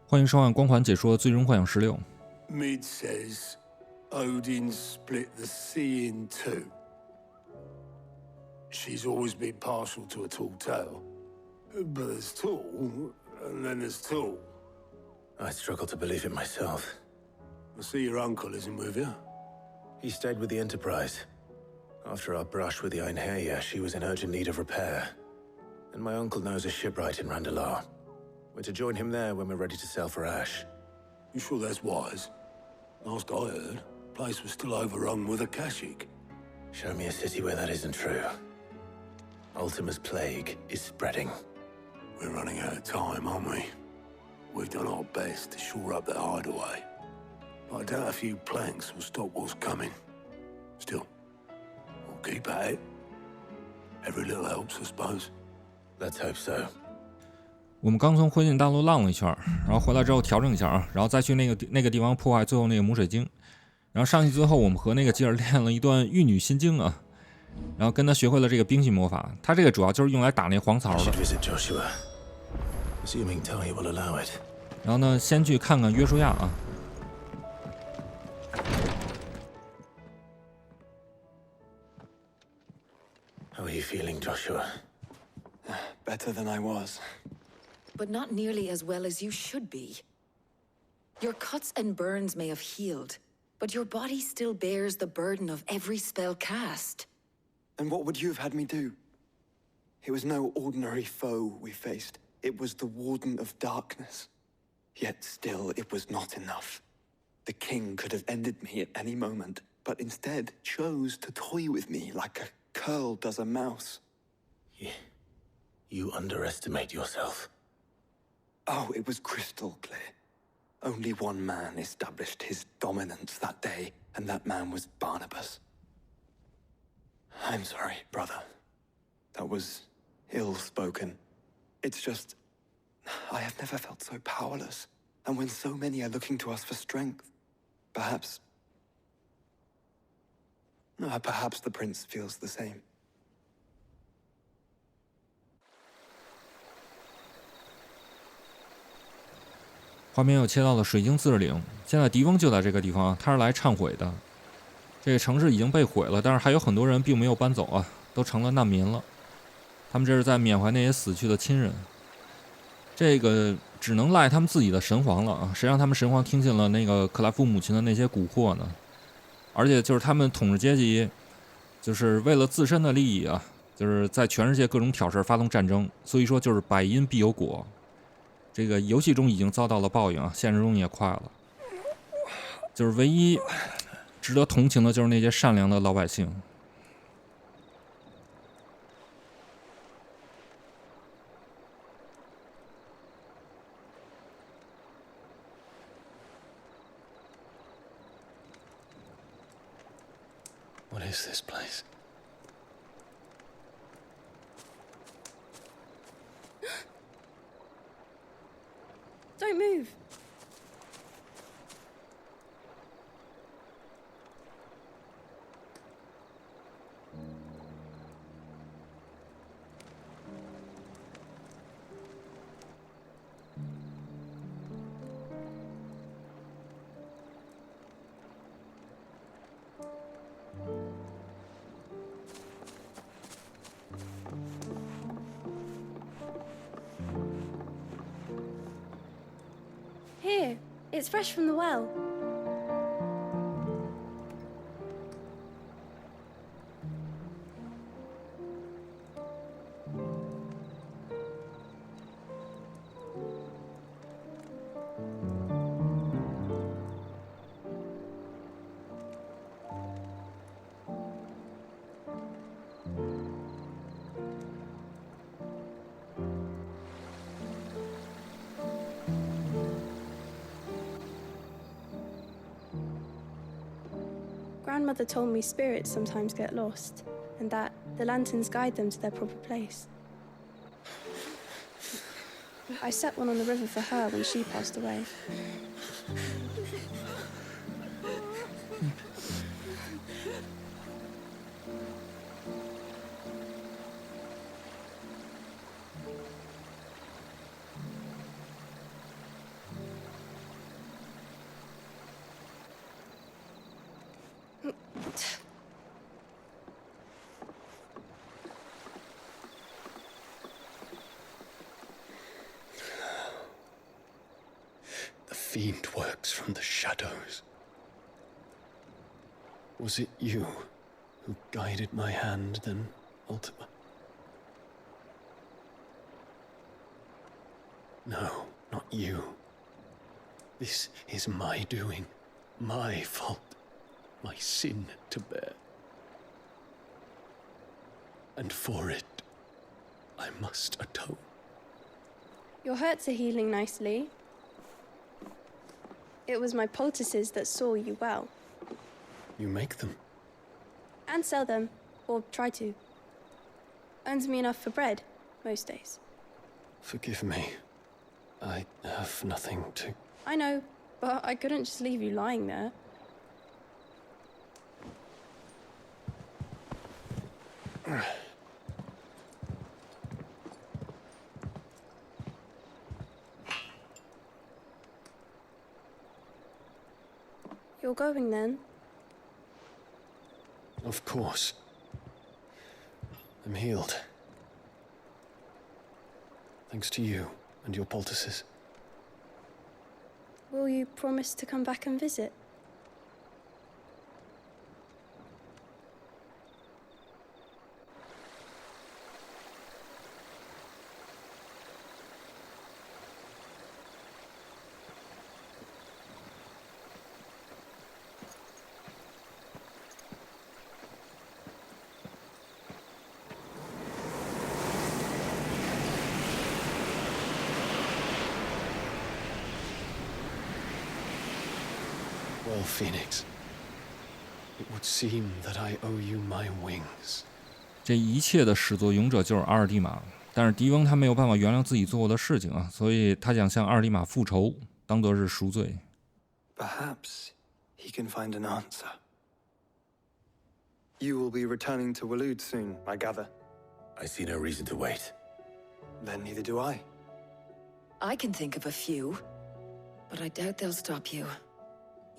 欢迎收看光环解说《最终幻想16》。Mid says Odin split the sea in two. She's always been partial to a tall tale. But there's tall, and then there's tall. I struggle to believe it myself. I see your uncle isn't with you. He stayed with the Enterprise. After our brush with the Einherja, she was in urgent need of repair. And my uncle knows a shipwright in Randalar. We're to join him there when we're ready to sail for Ash. You sure that's wise? Last I heard, the place was still overrun with Akashic. Show me a city where that isn't true. Ultima's plague is spreading. We're running out of time, aren't we? We've done our best to shore up that hideaway. I doubt a few planks will stop what's coming. Still, we'll keep at it. Every little helps, I suppose. Let's hope so. 我们刚从灰烬大陆浪了一圈，然后回来之后调整一下啊，然后再去那个地方破坏最后那个母水晶。然后上去之后，我们和那个吉尔练了一段玉女心经啊，然后跟他学会了这个冰系魔法。他这个主要就是用来打那黄槽的。然后呢，先去看看约书亚啊。How are you feeling, Joshua? Better than I was. But not nearly as well as you should be. Your cuts and burns may have healed, but your body still bears the burden of every spell cast. And what would you have had me do? It was no ordinary foe we faced. It was the Warden of Darkness. Yet still, it was not enough. The king could have ended me at any moment, but instead chose to toy with me like a curl does a mouse. You underestimate yourself. Oh, it was crystal clear. Only one man established his dominance that day, and that man was Barnabas. I'm sorry, brother. That was ill-spoken. It's just, I have never felt so powerless. And when so many are looking to us for strength, perhaps the prince feels the same. 画面又切到了水晶自治领，现在狄翁就在这个地方，他是来忏悔的。这个城市已经被毁了，但是还有很多人并没有搬走啊，都成了难民了。他们这是在缅怀那些死去的亲人。这个只能赖他们自己的神皇了啊！谁让他们神皇听信了那个克莱夫母亲的那些蛊惑呢？而且就是他们统治阶级，就是为了自身的利益啊，就是在全世界各种挑事发动战争。所以说就是百因必有果。这个游戏中已经遭到了报应啊，现实中也快了。就是唯一值得同情的就是那些善良的老百姓。What is this place? Don't move. Here, it's fresh from the well. Grandmother told me spirits sometimes get lost, and that the lanterns guide them to their proper place. I set one on the river for her when she passed away. fiend works from the shadows. Was it you who guided my hand, then, Ultima? No, not you. This is my doing, my fault, my sin to bear. And for it, I must atone. Your hurts are healing nicely. It was my poultices that saw you well. You make them? And sell them, or try to. Earns me enough for bread, most days. Forgive me. I have nothing to... I know, but I couldn't just leave you lying there. You're going then? Of course. I'm healed. Thanks to you and your poultices. Will you promise to come back and visit? Well, Phoenix, it would seem that I owe you my wings. 这一切的始作俑者就是阿尔蒂玛，但是狄翁他没有办法原谅自己做过的事情啊，所以他想向阿尔蒂玛复仇，当作是赎罪。Perhaps he can find an answer. You will be returning to Waloed soon, I gather. I see no reason to wait. Then neither do I. I can think of a few, but I doubt they'll stop you.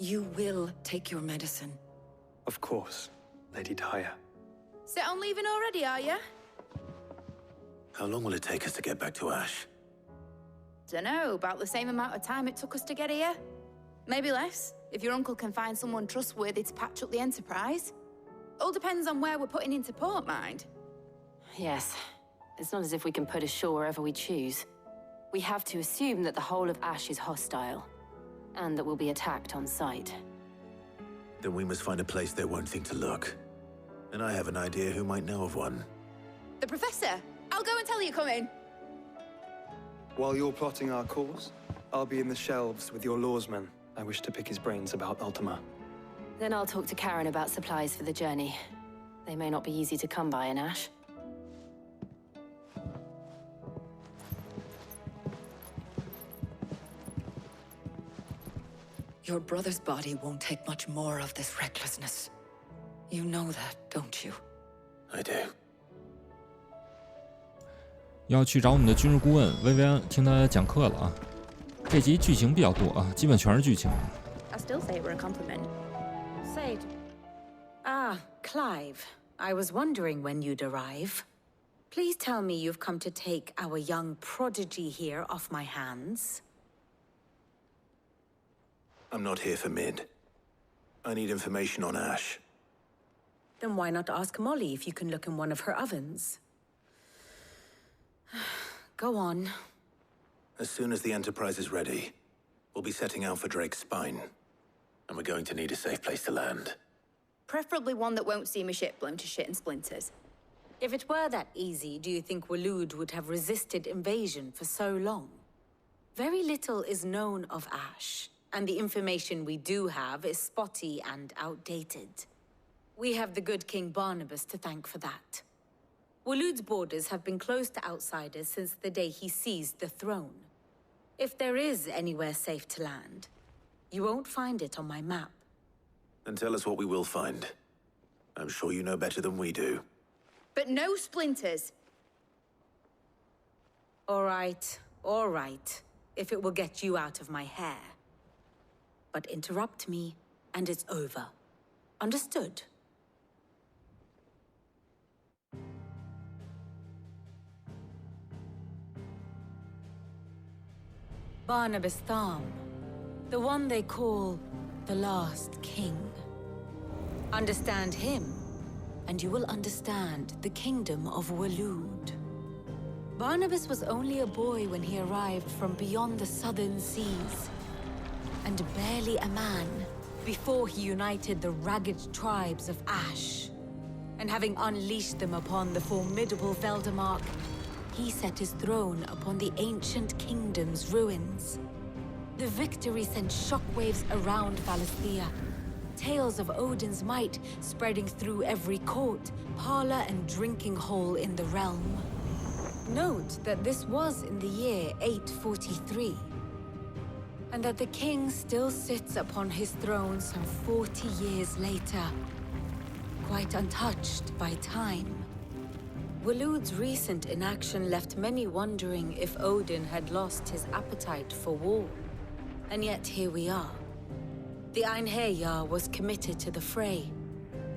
You will take your medicine. Of course, Lady Daya. Set on leaving already, are you? How long will it take us to get back to Ash? Dunno, about the same amount of time it took us to get here. Maybe less, if your uncle can find someone trustworthy to patch up the Enterprise. All depends on where we're putting into port, mind. Yes. It's not as if we can put ashore wherever we choose. We have to assume that the whole of Ash is hostile, and that we'll be attacked on sight. Then we must find a place they won't think to look. And I have an idea who might know of one. The Professor! I'll go and tell you come in. While you're plotting our course, I'll be in the shelves with your lawsman. I wish to pick his brains about Ultima. Then I'll talk to Karen about supplies for the journey. They may not be easy to come by in Ash. Your brother's body won't take much more of this recklessness. You know that, don't you? I do. 要去找我们的军事顾问薇薇安，听他讲课了啊。这集剧情比较多啊，基本全是剧情。I still say it were a compliment. Say, Clive, I was wondering when you'd arrive. Please tell me you've come to take our young prodigy here off my hands. I'm not here for Mid. I need information on Ash. Then why not ask Molly if you can look in one of her ovens? Go on. As soon as the Enterprise is ready, we'll be setting out for Drake's Spine. And we're going to need a safe place to land. Preferably one that won't see my ship blown to shit and splinters. If it were that easy, do you think Waloed would have resisted invasion for so long? Very little is known of Ash, and the information we do have is spotty and outdated. We have the good King Barnabas to thank for that. Waloed's borders have been closed to outsiders since the day he seized the throne. If there is anywhere safe to land, you won't find it on my map. Then tell us what we will find. I'm sure you know better than we do. But no splinters. All right, if it will get you out of my hair. But interrupt me, and it's over. Understood? Barnabas Thom, The one they call the last king. Understand him, and you will understand the kingdom of Waloed. Barnabas was only a boy when he arrived from beyond the southern seas, and barely a man before he united the ragged tribes of Ash. And having unleashed them upon the formidable Veldemark, he set his throne upon the ancient kingdom's ruins. The victory sent shockwaves around Valisthea, tales of Odin's might spreading through every court, parlor, and drinking hole in the realm. Note that this was in the year 843, and that the king still sits upon his throne some 40 years later, quite untouched by time. Waloed's recent inaction left many wondering if Odin had lost his appetite for war. And yet here we are. The Einherjar was committed to the fray,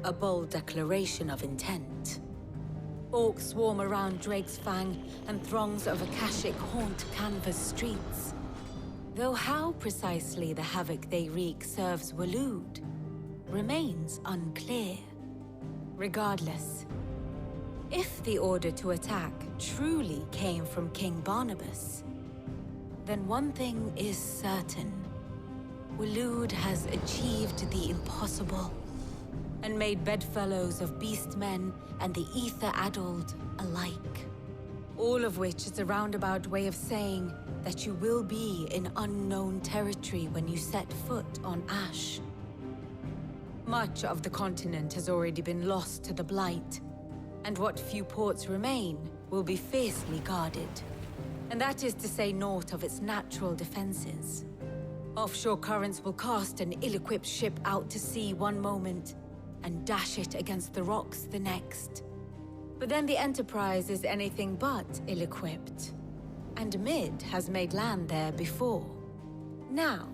a bold declaration of intent. Orcs swarm around Drake's Fang, and throngs of Akashic haunt Canva's streets. Though how precisely the havoc they wreak serves Waloed remains unclear. Regardless, if the order to attack truly came from King Barnabas, then one thing is certain. Waloed has achieved the impossible, and made bedfellows of beastmen and the ether-addled alike. All of which is a roundabout way of saying that you will be in unknown territory when you set foot on Ash. Much of the continent has already been lost to the Blight, and what few ports remain will be fiercely guarded. And that is to say naught of its natural defenses. Offshore currents will cast an ill-equipped ship out to sea one moment, and dash it against the rocks the next. But then the Enterprise is anything but ill-equipped, and Mid has made land there before. Now,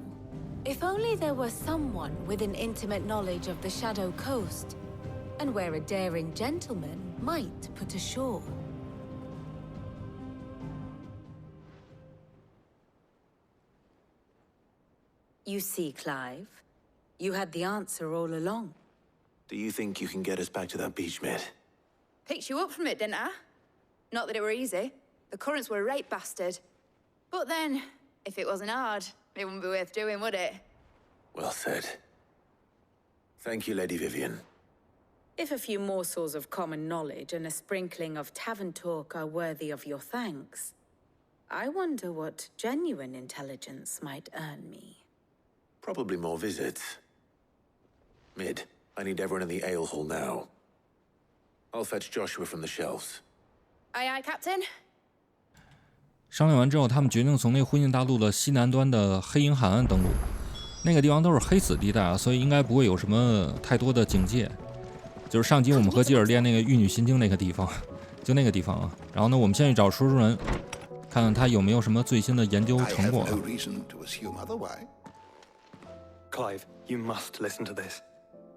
if only there were someone with an intimate knowledge of the Shadow Coast, and where a daring gentleman might put ashore. You see, Clive, you had the answer all along. Do you think you can get us back to that beach, Mid? Picked you up from it, didn't I? Not that it were easy. The currents were a right bastard. But then, if it wasn't hard, it wouldn't be worth doing, would it? Well said. Thank you, Lady Vivian. If a few morsels of common knowledge and a sprinkling of tavern talk are worthy of your thanks, I wonder what genuine intelligence might earn me. Probably more visits. Mid, I need everyone in the ale hall now. I'll fetch Joshua from the shelves. Aye, aye, Captain. 商量完之后，他们决定从那灰烬大陆的西南端的黑银海岸登陆。那个地方都是黑死地带啊，所以应该不会有什么太多的警戒。就是上集我们和基尔练那个玉女心经那个地方，就那个地方啊。然后呢，我们先去找说书人，看看他有没有什么最新的研究成果。Clive, you must listen to this.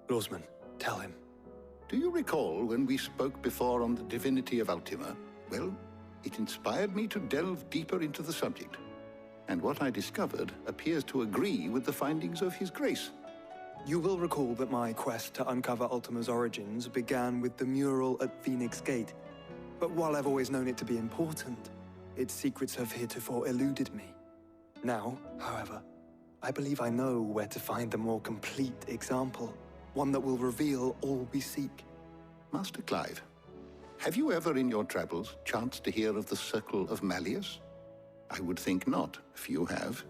Lawsman, tell him. Do you recall when we spoke before on the divinity of Ultima? Well, it inspired me to delve deeper into the subject. And what I discovered appears to agree with the findings of His Grace. You will recall that my quest to uncover Ultima's origins began with the mural at Phoenix Gate. But while I've always known it to be important, its secrets have heretofore eluded me. Now, however, I believe I know where to find the more complete example. One that will reveal all we seek. Master Clive, have you ever in your travels chanced to hear of the Circle of Malleus? I would think not, few have.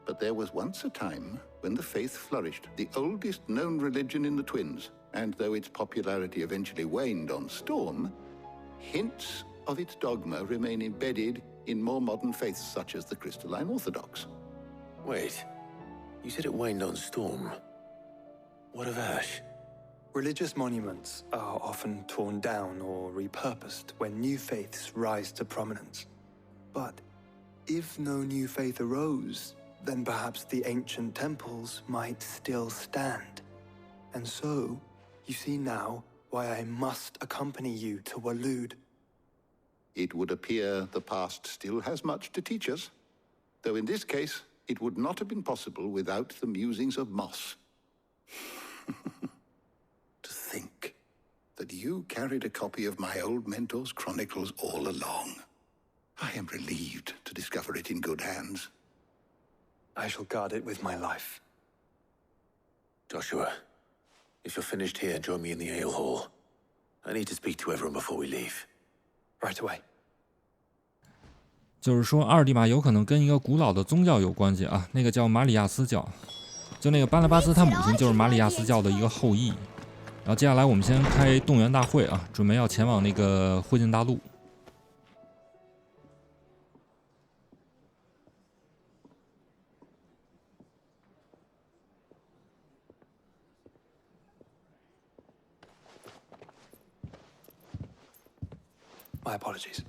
But there was once a time when the faith flourished, the oldest known religion in the Twins, and though its popularity eventually waned on Storm, hints of its dogma remain embedded in more modern faiths such as the Crystalline Orthodox. Wait, you said it waned on Storm. What of Ash? Religious monuments are often torn down or repurposed when new faiths rise to prominence. But if no new faith arose, then perhaps the ancient temples might still stand. And so, you see now why I must accompany you to Waloed. It would appear the past still has much to teach us, though in this case, it would not have been possible without the musings of Moss. To think that you carried a copy of my old mentor's chronicles all along. I am relieved to discover it in good hands. I shall guard it with my life. Joshua, if you're finished here, join me in the ale hall. I need to speak to everyone before we leave. Right away. 就是说，阿尔蒂玛有可能跟一个古老的宗教有关系啊，那个叫马里亚斯教，就那个巴拉巴斯他母亲就是马里亚斯教的一个后裔。然后接下来我们先开动员大会啊，准备要前往那个灰烬大陆。My apologies.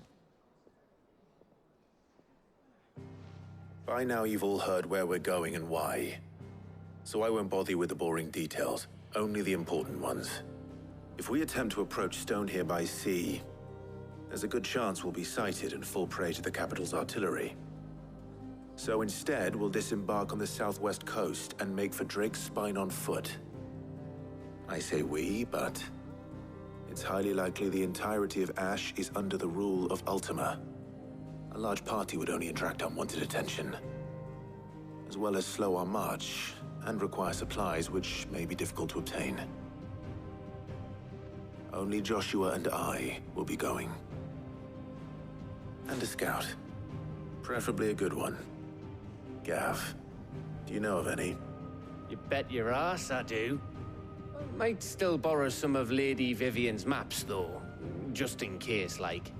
By now you've all heard where we're going and why. So I won't bother you with the boring details, only the important ones. If we attempt to approach Stone here by sea, there's a good chance we'll be sighted and fall prey to the capital's artillery. So instead, we'll disembark on the southwest coast and make for Drake's Spine on foot. I say we, but it's highly likely the entirety of Ash is under the rule of Ultima. A large party would only attract unwanted attention, as well as slow our march and require supplies which may be difficult to obtain. Only Joshua and I will be going. And a scout. Preferably a good one. Gav, do you know of any? You bet your ass I do. Might still borrow some of Lady Vivian's maps, though. Just in case, like.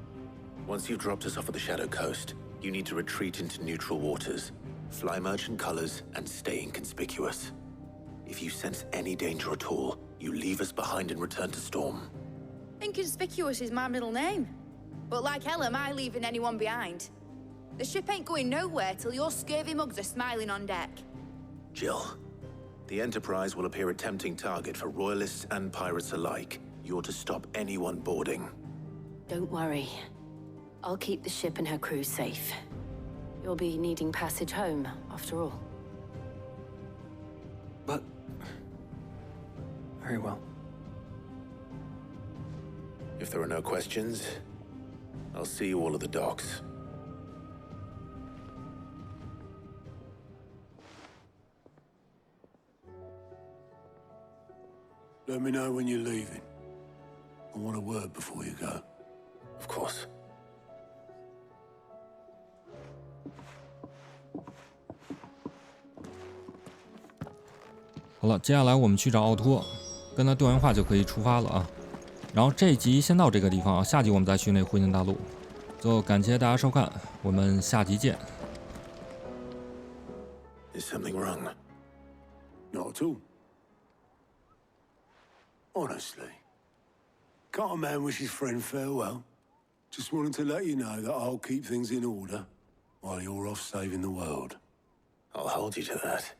Once you've dropped us off at the Shadow Coast, you need to retreat into neutral waters, fly merchant colors, and stay inconspicuous. If you sense any danger at all, you leave us behind and return to Storm. Inconspicuous is my middle name. But like hell am I leaving anyone behind. The ship ain't going nowhere till your scurvy mugs are smiling on deck. Jill, the Enterprise will appear a tempting target for royalists and pirates alike. You're to stop anyone boarding. Don't worry. I'll keep the ship and her crew safe. You'll be needing passage home, after all. But... very well. If there are no questions, I'll see you all at the docks. Let me know when you're leaving. I want a word before you go. Of course. 好了，接下来我们去找奥托，跟他对完话就可以出发了啊。然后这一集先到这个地方啊，下集我们再去那灰烬大陆。最后感谢大家收看，我们下集见。Is something wrong? Not at all. Honestly. Can't a man wish his friend farewell? Just wanted to let you know that I'll keep things in order while you're off saving the world. I'll hold you to that.